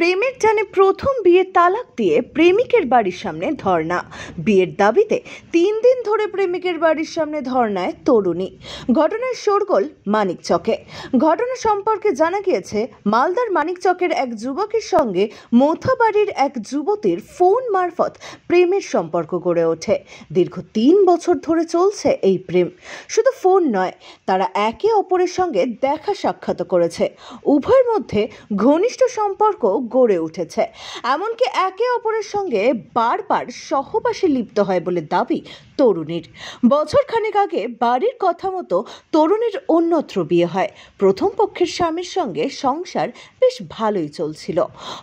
প্রেমের টানে প্রথম বিয়ের তালাক দিয়ে প্রেমিকের বাড়ির সামনে ধর্ণা। বিয়ের দাবিতে 3 দিন ধরে প্রেমিকের বাড়ির সামনে ধর্ণায় তরুণী। ঘটনার শোরগোল মানিকচকে। ঘটনা সম্পর্কে জানা গিয়েছে, মালদার মানিকচকের এক যুবকের সঙ্গে মোথাবাড়ির এক যুবতীর ফোন মারফত প্রেমের সম্পর্ক গড়ে ওঠে। দীর্ঘ 3 বছর ধরে চলছে এই প্রেম। শুধু ফোন নয়, তারা একে অপরের সঙ্গে দেখা সাক্ষাৎ করেছে। উভয়ের মধ্যে ঘনিষ্ঠ সম্পর্ক গড়ে উঠেছে, এমনকি একে অপরের সঙ্গে বারবার সহবাসে লিপ্ত হয় বলে দাবি তরুণীর। বছর খানেক আগে বাড়ির কথা মতো তরুণীর অন্যত্র বিয়ে হয়। প্রথম পক্ষের স্বামীর সঙ্গে সংসার বেশ ভালোই চলছিল।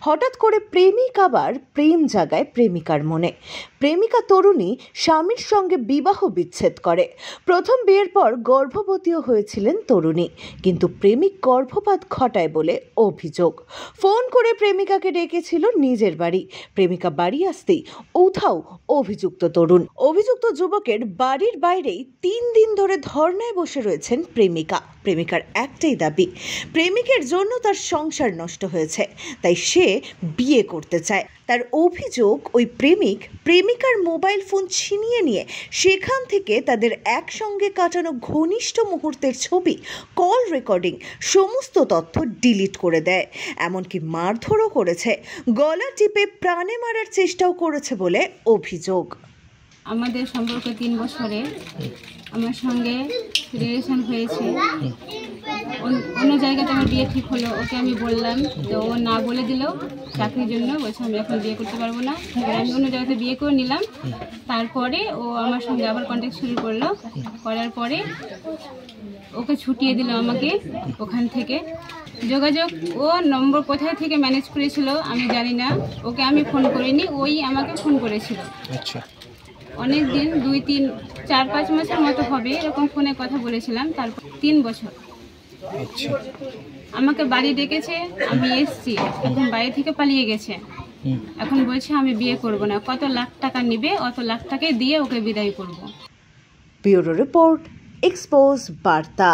হঠাৎ করে প্রেমিক আবার প্রেম জাগায় প্রেমিকার মনে। প্রেমিকা তরুণী স্বামীর সঙ্গে বিবাহ বিচ্ছেদ করে। প্রথম বিয়ের পর গর্ভবতীও হয়েছিলেন তরুণী, কিন্তু প্রেমিক গর্ভপাত ঘটায় বলে অভিযোগ। ফোন করে প্রেমিকাকে ডেকেছিল নিজের বাড়ি। প্রেমিকা বাড়ি আসতেই উধাও অভিযুক্ত তরুণ। অভিযুক্ত যুবকের বাড়ির বাইরেই 3 দিন ধরে ধর্নায় বসে রয়েছেন প্রেমিকা। প্রেমিকার একটাই দাবি, প্রেমিকের জন্য তার সংসার নষ্ট হয়েছে, তাই সে বিয়ে করতে চায়। তার অভিযোগ, ওই প্রেমিক প্রেমিকার মোবাইল ফোন ছিনিয়ে নিয়ে সেখান থেকে তাদের একসঙ্গে কাটানো ঘনিষ্ঠ মুহূর্তের ছবি, কল রেকর্ডিং সমস্ত তথ্য ডিলিট করে দেয়। এমনকি মারধরও করেছে, গলা টিপে প্রাণে মারার চেষ্টাও করেছে বলে অভিযোগ। আমাদের সম্পর্ক 3 বছরে আমার সঙ্গে রিলেশন হয়েছে। অন্য জায়গাতে আমার বিয়ে ঠিক হলো, ওকে আমি বললাম, তো ও না বলে দিল চাকরির জন্য। বলছে আমি এখন বিয়ে করতে পারবো না। আমি অন্য জায়গাতে বিয়ে করে নিলাম। তারপরে ও আমার সঙ্গে আবার কন্ট্যাক্ট শুরু করলো। করার পরে ওকে ছুটিয়ে দিল আমাকে ওখান থেকে। যোগাযোগ ও নম্বর কোথায় থেকে ম্যানেজ করেছিল আমি জানি না। ওকে আমি ফোন করিনি, ওই আমাকে ফোন করেছিল। আচ্ছা, অনেক দিন 2-3-4-5 মাসের মতো হবে এরকম ফোনে কথা বলেছিলাম। তারপর 3 বছর আমাকে বাড়ি ডেকেছে, আমি এসছি। এখন বাড়ি থেকে পালিয়ে গেছে। এখন বলছে আমি বিয়ে করব না। কত লাখ টাকা নেবে, অত লাখ টাকা দিয়ে ওকে বিদায় করব। ব্যুরো রিপোর্ট, এক্সপোজ বার্তা।